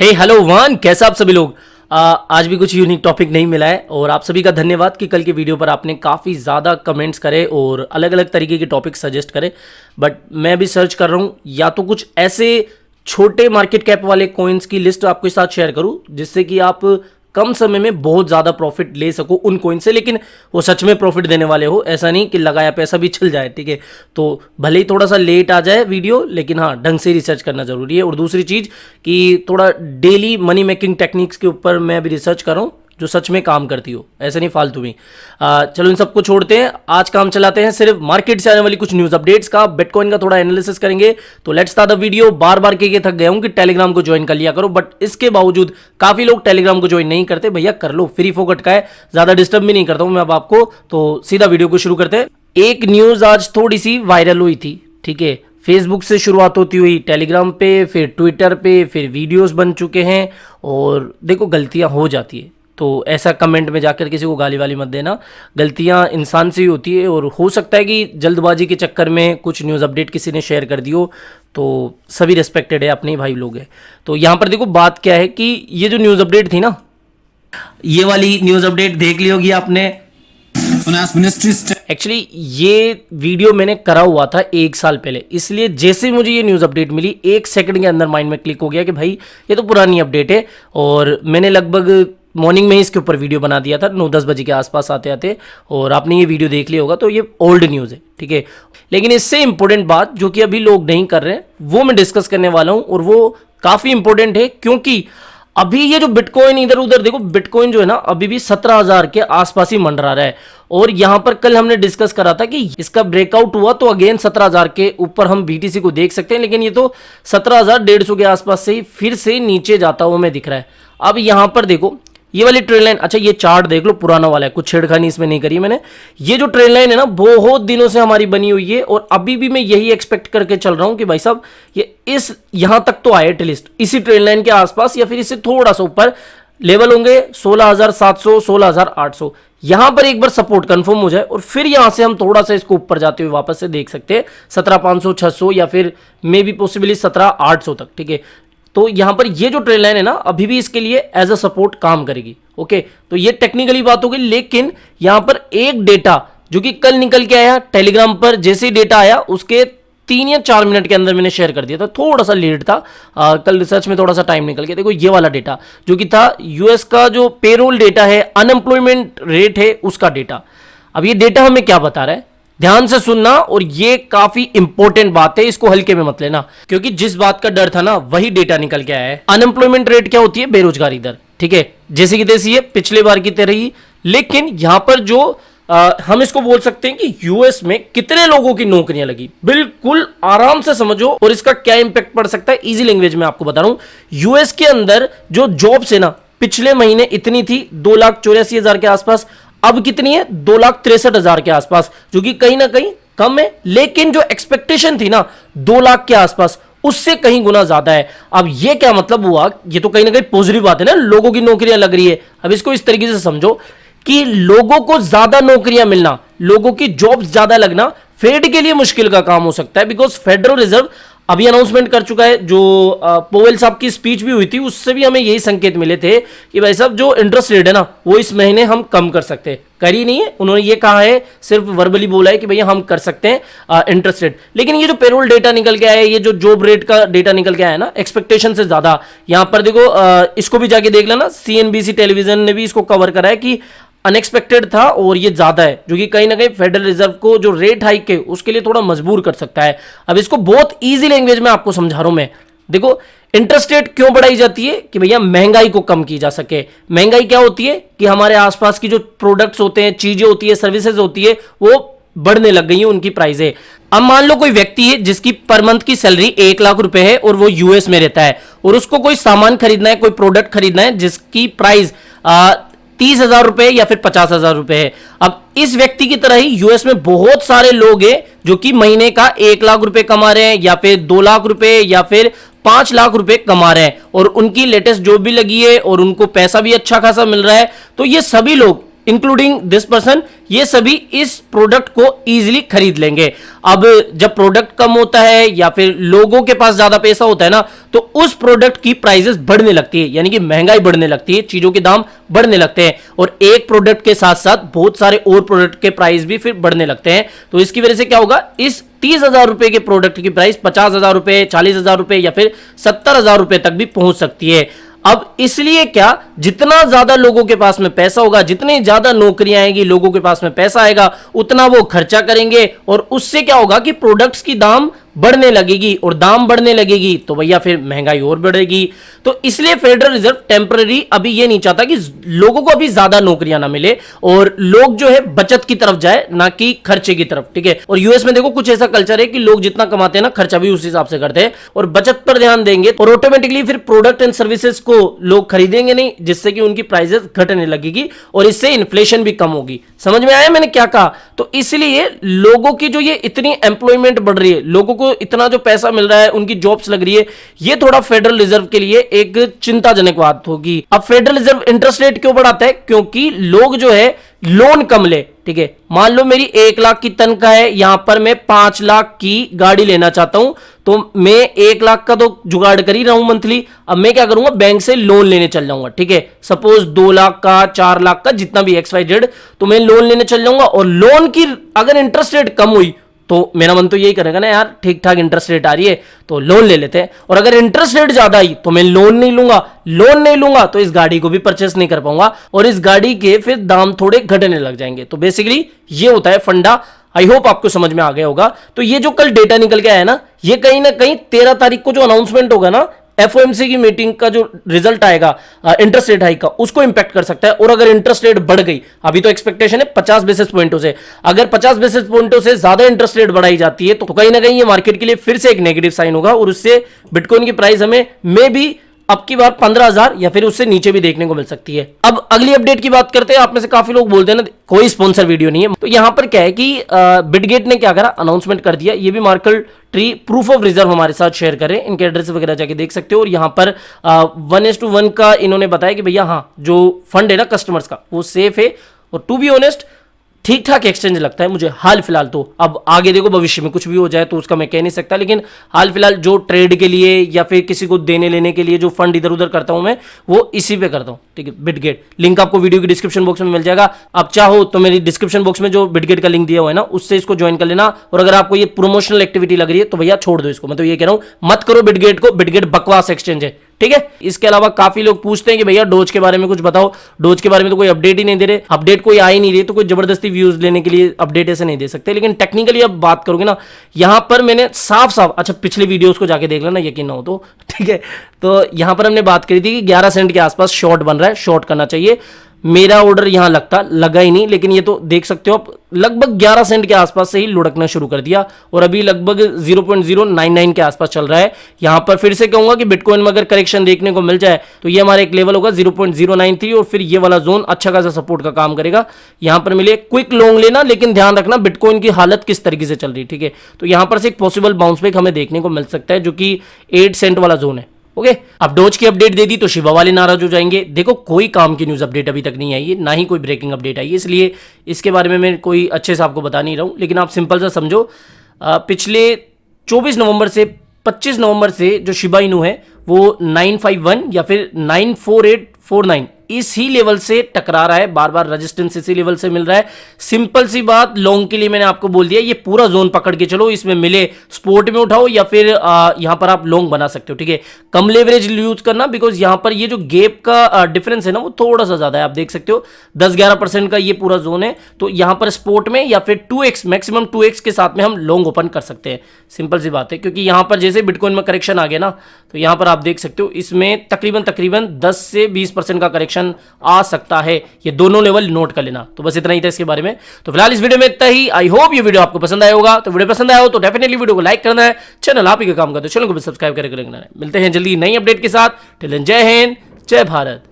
हे hello one, कैसा आप सभी लोग। आज भी कुछ यूनिक टॉपिक नहीं मिला है और आप सभी का धन्यवाद कि कल के वीडियो पर आपने काफ़ी ज़्यादा कमेंट्स करे और अलग अलग तरीके के टॉपिक सजेस्ट करे। बट मैं भी सर्च कर रहा हूँ या तो कुछ ऐसे छोटे मार्केट कैप वाले कॉइन्स की लिस्ट आपके साथ शेयर करूँ जिससे कि आप कम समय में बहुत ज़्यादा प्रॉफिट ले सको उन कॉइन से, लेकिन वो सच में प्रॉफिट देने वाले हो, ऐसा नहीं कि लगाया पैसा भी चल जाए। ठीक है, तो भले ही थोड़ा सा लेट आ जाए वीडियो, लेकिन हाँ ढंग से रिसर्च करना जरूरी है। और दूसरी चीज़ कि थोड़ा डेली मनी मेकिंग टेक्निक्स के ऊपर मैं अभी रिसर्च कर रहा हूँ जो सच में काम करती हो, ऐसे नहीं फालतू में। चलो इन सबको छोड़ते हैं, आज काम चलाते हैं सिर्फ मार्केट से आने वाली कुछ न्यूज़ अपडेट्स का, बिटकॉइन का थोड़ा एनालिसिस करेंगे। तो लेट्स स्टार्ट द वीडियो। बार बार के थक गया हूं कि टेलीग्राम को ज्वाइन कर लिया करो, बट इसके बावजूद काफ़ी लोग टेलीग्राम को ज्वाइन नहीं करते। भैया कर लो, फ्री फोकट का है, ज़्यादा डिस्टर्ब भी नहीं करता हूं मैं अब आपको। तो सीधा वीडियो को शुरू करते हैं। एक न्यूज़ आज थोड़ी सी वायरल हुई थी, ठीक है, फेसबुक से शुरुआत होती हुई टेलीग्राम पे, फिर ट्विटर पे, फिर वीडियोस बन चुके हैं। और देखो गलतियां हो जाती है, तो ऐसा कमेंट में जाकर किसी को गाली वाली मत देना, गलतियां इंसान से ही होती है। और हो सकता है कि जल्दबाजी के चक्कर में कुछ न्यूज़ अपडेट किसी ने शेयर कर दी हो, तो सभी रिस्पेक्टेड है, अपने ही भाई लोग हैं। तो यहाँ पर देखो बात क्या है कि ये जो न्यूज़ अपडेट थी ना, ये वाली न्यूज़ अपडेट देख ली होगी आपने। फाइनेंस मिनिस्ट्री एक्चुअली ये वीडियो मैंने करा हुआ था 1 साल पहले, इसलिए जैसे मुझे ये न्यूज़ अपडेट मिली 1 सेकंड के अंदर माइंड में क्लिक हो गया कि भाई ये तो पुरानी अपडेट है। और मैंने लगभग मॉर्निंग में ही इसके ऊपर वीडियो बना दिया था 9-10 बजे के आसपास आते आते, और आपने ये वीडियो देख लिया होगा। तो ये ओल्ड न्यूज़ है, ठीक है, लेकिन इससे इंपॉर्टेंट बात जो कि अभी लोग नहीं कर रहे हैं वो मैं डिस्कस करने वाला हूँ, और वो काफ़ी इंपॉर्टेंट है क्योंकि अभी ये जो बिटकॉइन इधर उधर देखो, बिटकॉइन जो है ना अभी भी 17,000 के आसपास ही मंडरा रहा है। और यहां पर कल हमने डिस्कस करा था कि इसका ब्रेकआउट हुआ तो अगेन 17,000 के ऊपर हम बीटीसी को देख सकते हैं, लेकिन ये तो 17,150 के आसपास से ही फिर से नीचे जाता हुआ हमें दिख रहा है। अब यहां पर देखो ये वाली ट्रेंड लाइन, अच्छा ये चार्ट देख लो, पुराना वाला है, कुछ छेड़खानी इसमें नहीं करी मैंने। ये जो ट्रेंड लाइन है ना बहुत दिनों से हमारी बनी हुई है, और अभी भी मैं यही एक्सपेक्ट करके चल रहा हूं कि भाई साहब ये इस यहां तक तो आए एटलीस्ट इसी ट्रेंड लाइन के आसपास, या फिर इससे थोड़ा सा ऊपर लेवल होंगे 16,700 16,800। यहां पर एक बार सपोर्ट कंफर्म हो जाए और फिर यहां से हम थोड़ा सा इसको ऊपर जाते हुए वापस से देख सकते हैं 17,500 600 या फिर मे बी पॉसिबली 17,800 तक, ठीक है। तो यहां पर ये जो ट्रेंड लाइन है ना अभी भी इसके लिए एज अ सपोर्ट काम करेगी। ओके, तो ये टेक्निकली बात होगी, लेकिन यहां पर एक डेटा जो कि कल निकल के आया टेलीग्राम पर, जैसे ही डेटा आया उसके 3 या 4 मिनट के अंदर मैंने शेयर कर दिया था, थोड़ा सा लेट था, कल रिसर्च में थोड़ा सा टाइम निकल गया। देखो ये वाला डेटा जो कि था यूएस का जो पेरोल डेटा है, अनएम्प्लॉयमेंट रेट है, उसका डेटा। अब ये डेटा हमें क्या बता रहा है, ध्यान से सुनना, और ये काफी इंपॉर्टेंट बात है, इसको हल्के में मत लेना, क्योंकि जिस बात का डर था ना वही डेटा निकल के आया है। अनएम्प्लॉयमेंट रेट क्या होती है, बेरोजगारी दर, ठीक है, जैसे कि तैसी है पिछले बार की तरह ही। लेकिन यहां पर जो हम इसको बोल सकते हैं कि यूएस में कितने लोगों की नौकरियां लगी, बिल्कुल आराम से समझो, और इसका क्या इंपैक्ट पड़ सकता है इजी लैंग्वेज में आपको बता रहा हूं। यूएस के अंदर जो जॉब्स है ना पिछले महीने इतनी थी 2,84,000 के आसपास, अब कितनी है 2,63,000 के आसपास, जो कि कहीं ना कहीं कम है, लेकिन जो एक्सपेक्टेशन थी ना 2 लाख के आसपास उससे कहीं गुना ज्यादा है। अब ये क्या मतलब हुआ, ये तो कहीं ना कहीं पॉजिटिव बात है ना, लोगों की नौकरियां लग रही है। अब इसको इस तरीके से समझो कि लोगों को ज्यादा नौकरियां मिलना, लोगों की जॉब्स ज्यादा लगना फेड के लिए मुश्किल का काम हो सकता है, बिकॉज फेडरल रिजर्व अभी अनाउंसमेंट कर चुका है। जो पोवेल साहब की स्पीच भी हुई थी उससे भी हमें यही संकेत मिले थे कि भाई साहब जो इंटरेस्ट रेट है ना वो इस महीने हम कम कर सकते हैं, कर ही नहीं है, उन्होंने ये कहा है, सिर्फ वर्बली बोला है कि भैया हम कर सकते हैं इंटरेस्ट रेट। लेकिन ये जो पेरोल डेटा निकल के आया है, ये जो जॉब रेट का डेटा निकल के आया है ना एक्सपेक्टेशन से ज्यादा, यहां पर देखो इसको भी जाके देख लेना, सीएनबीसी टेलीविजन ने भी इसको कवर करा है कि अनएक्सपेक्टेड था और ये ज्यादा है, जो कि कहीं ना कहीं फेडरल रिजर्व को जो रेट हाइक है उसके लिए थोड़ा मजबूर कर सकता है। अब इसको बहुत इजी लैंग्वेज में आपको समझा रहा हूं मैं। देखो इंटरेस्ट रेट क्यों बढ़ाई जाती है कि भैया महंगाई को कम की जा सके। महंगाई क्या होती है कि हमारे आसपास की जो प्रोडक्ट्स होते हैं, चीजें होती है, सर्विसेज होती है, वो बढ़ने लग गई है उनकी प्राइसें। अब मान लो कोई व्यक्ति है जिसकी पर मंथ की सैलरी 1 लाख रुपए है और वो यूएस में रहता है, और उसको कोई सामान खरीदना है, कोई प्रोडक्ट खरीदना है जिसकी प्राइस 30,000 रुपए या फिर 50,000 रुपए है। अब इस व्यक्ति की तरह ही यूएस में बहुत सारे लोग हैं जो कि महीने का 1 लाख रुपए कमा रहे हैं, या फिर 2 लाख रुपए, या फिर 5 लाख रुपए कमा रहे हैं, और उनकी लेटेस्ट जॉब भी लगी है और उनको पैसा भी अच्छा खासा मिल रहा है। तो ये सभी लोग इंक्लूडिंग दिस पर्सन, ये सभी इस प्रोडक्ट को इजीली खरीद लेंगे। अब जब प्रोडक्ट कम होता है या फिर लोगों के पास ज्यादा पैसा होता है ना, तो उस प्रोडक्ट की प्राइसेस बढ़ने लगती है, यानी कि महंगाई बढ़ने लगती है, चीजों के दाम बढ़ने लगते हैं और एक प्रोडक्ट के साथ साथ बहुत सारे और प्रोडक्ट के प्राइस भी फिर बढ़ने लगते हैं। तो इसकी वजह से क्या होगा, इस 30,000 रुपए के प्रोडक्ट की प्राइस 50,000 रुपए, 40,000 रुपए या फिर 70,000 रुपए तक भी पहुंच सकती है। अब इसलिए क्या, जितना ज्यादा लोगों के पास में पैसा होगा, जितनी ज्यादा नौकरियां आएगी, लोगों के पास में पैसा आएगा, उतना वो खर्चा करेंगे और उससे क्या होगा कि प्रोडक्ट्स की दाम बढ़ने लगेगी और दाम बढ़ने लगेगी तो भैया फिर महंगाई और बढ़ेगी। तो इसलिए फेडरल रिजर्व टेम्पररी अभी ये नहीं चाहता कि लोगों को अभी ज्यादा नौकरियां ना मिले और लोग जो है बचत की तरफ जाए, ना कि खर्चे की तरफ, ठीक है। और यूएस में देखो कुछ ऐसा कल्चर है कि लोग जितना कमाते हैं ना, खर्चा भी उस हिसाब से करते हैं और बचत पर ध्यान देंगे और ऑटोमेटिकली फिर प्रोडक्ट एंड सर्विसेज को लोग खरीदेंगे नहीं, जिससे कि उनकी प्राइसेस घटने लगेगी और इससे इन्फ्लेशन भी कम होगी। समझ में आया मैंने क्या कहा? तो इसलिए लोगों की जो ये इतनी एम्प्लॉयमेंट बढ़ रही है, लोगों को इतना जो पैसा मिल रहा है, उनकी जॉब्स लग रही है, ये थोड़ा फेडरल रिजर्व के लिए एक चिंताजनक बात होगी। अब फेडरल रिजर्व इंटरेस्ट रेट क्यों बढ़ाता है? क्योंकि लोग जो है लोन कम ले, ठीक है। मान लो मेरी 1 लाख की तनख्वाह है, यहां पर मैं 5 लाख की गाड़ी लेना चाहता हूं, तो मैं 1 लाख का तो जुगाड़ कर ही रहा हूं मंथली। अब मैं क्या करूंगा, बैंक से लोन लेने चल जाऊंगा, ठीक है। सपोज 2 लाख का, 4 लाख का, जितना भी XYZ, तो मैं लोन लेने चल जाऊंगा और लोन की अगर इंटरेस्ट रेट कम हुई तो मेरा मन तो यही करेगा ना, यार ठीक ठाक इंटरेस्ट रेट आ रही है तो लोन ले लेते हैं। और अगर इंटरेस्ट रेट ज्यादा आई तो मैं लोन नहीं लूंगा तो इस गाड़ी को भी परचेस नहीं कर पाऊंगा और इस गाड़ी के फिर दाम थोड़े घटने लग जाएंगे। तो बेसिकली ये होता है फंडा। आई होप आपको समझ में आ गया होगा। तो ये जो कल डेटा निकल के आया ना, ये कहीं ना कहीं 13 तारीख को जो अनाउंसमेंट होगा ना FOMC की मीटिंग का, जो रिजल्ट आएगा इंटरेस्ट रेट हाइक का, उसको इंपैक्ट कर सकता है। और अगर इंटरेस्ट रेट बढ़ गई, अभी तो एक्सपेक्टेशन है 50 बेसिस पॉइंटों से, अगर 50 बेसिस पॉइंटों से ज्यादा इंटरेस्ट रेट बढ़ाई जाती है तो कहीं ना कहीं ये मार्केट के लिए फिर से एक नेगेटिव साइन होगा और उससे बिटकॉइन की प्राइस हमें मे भी अब की बार 15,000 या फिर उससे नीचे भी देखने को मिल सकती है। अब अगली अपडेट की बात करते हैं। आप में से काफी लोग बोलते हैं ना, कोई स्पॉन्सर वीडियो नहीं है। तो यहां पर क्या है कि बिटगेट ने क्या करा, अनाउंसमेंट कर दिया। ये भी market tree proof of reserve हमारे साथ शेयर करें, इनके एड्रेस वगैरह जाके देख सकते हो। और यहां पर 1:1 का इन्होंने बताया कि भैया हाँ, जो फंड है ना कस्टमर्स का, वो सेफ है और टू बी ऑनेस्ट ठीक ठाक एक्सचेंज लगता है मुझे हाल फिलहाल तो। अब आगे देखो भविष्य में कुछ भी हो जाए तो उसका मैं कह नहीं सकता, लेकिन हाल फिलहाल जो ट्रेड के लिए या फिर किसी को देने लेने के लिए जो फंड इधर उधर करता हूं मैं, वो इसी पे करता हूं, ठीक है। बिटगेट, लिंक आपको वीडियो की डिस्क्रिप्शन बॉक्स में मिल जाएगा। आप चाहो तो मेरी डिस्क्रिप्शन बॉक्स में जो बिटगेट का लिंक दिया हुआ है ना, उससे इसको ज्वाइन कर लेना। और अगर आपको ये प्रोमोशनल एक्टिविटी लग रही है तो भैया छोड़ दो इसको। मैं तो ये कह रहा हूं मत करो बिटगेट को, बिटगेट बकवास एक्सचेंज है, ठीक है। इसके अलावा काफी लोग पूछते हैं कि भैया डोज के बारे में कुछ बताओ, डोज के बारे में तो कोई अपडेट ही नहीं दे रहे, अपडेट कोई आ ही नहीं रही, तो कोई जबरदस्ती व्यूज लेने के लिए अपडेट ऐसे नहीं दे सकते। लेकिन टेक्निकली अब बात करोगे ना, यहां पर मैंने साफ साफ, अच्छा पिछले वीडियोस को जाके देख लेना यकीन ना हो तो, ठीक है। तो यहां पर हमने बात करी थी कि 11 सेंट के आसपास शॉर्ट बन रहा है, शॉर्ट करना चाहिए। मेरा ऑर्डर यहां लगा ही नहीं, लेकिन ये तो देख सकते हो आप लगभग 11 सेंट के आसपास से ही लुढ़कना शुरू कर दिया और अभी लगभग 0.099 के आसपास चल रहा है। यहां पर फिर से कहूंगा कि बिटकॉइन में अगर करेक्शन देखने को मिल जाए तो ये हमारा एक लेवल होगा 0.093 और फिर ये वाला जोन अच्छा खासा सपोर्ट का काम करेगा। यहां पर मिले क्विक लॉन्ग लेना, लेकिन ध्यान रखना बिटकॉइन की हालत किस तरीके से चल रही है, ठीक है। तो यहां पर से एक पॉसिबल बाउंस बैक हमें देखने को मिल सकता है, जो कि 8 सेंट वाला जोन है। ओके, अब डोज की अपडेट दे दी तो शिवा वाले नाराज हो जाएंगे। देखो कोई काम की न्यूज अपडेट अभी तक नहीं आई है, ना ही कोई ब्रेकिंग अपडेट आई है, इसलिए इसके बारे में मैं कोई अच्छे से आपको बता नहीं रहा हूं। लेकिन आप सिंपल सा समझो, पिछले 24 नवंबर से 25 नवंबर से जो शिबा इनू है वो 951 या फिर 94849 इस ही लेवल से टकरा रहा है, बार बार रेजिस्टेंस इसी लेवल से मिल रहा है। सिंपल सी बात, लॉन्ग के लिए मैंने आपको बोल दिया, ये पूरा जोन पकड़ के चलो, इसमें मिले स्पोर्ट में उठाओ या फिर यहां पर आप लॉन्ग बना सकते हो, ठीक है। कम लेवरेज यूज करना, बिकॉज यहां पर ये जो गैप का डिफरेंस है ना, वो थोड़ा सा ज्यादा है। आप देख सकते हो 10-11% का ये पूरा जोन है, तो यहां पर स्पोर्ट में या फिर 2x, मैक्सिमम 2x के साथ में हम लॉन्ग ओपन कर सकते हैं। सिंपल सी बात है, क्योंकि यहां पर जैसे बिटकॉइन में करेक्शन आ गया ना, तो यहां पर आप देख सकते हो इसमें तकरीबन 10 से 20% का करेक्शन आ सकता है। ये दोनों लेवल नोट कर लेना। तो बस इतना ही था इसके बारे में। तो फिलहाल इस वीडियो में इतना ही। आई होप ये वीडियो आपको पसंद आया होगा। तो वीडियो पसंद आया हो तो डेफिनेटली वीडियो को लाइक करना है, चैनल आप ही का काम करते हो, चैनल को भी सब्सक्राइब करके रखना है। मिलते हैं जल्दी नई अपडेट के साथ। टिल देन जय हिंद, जय भारत।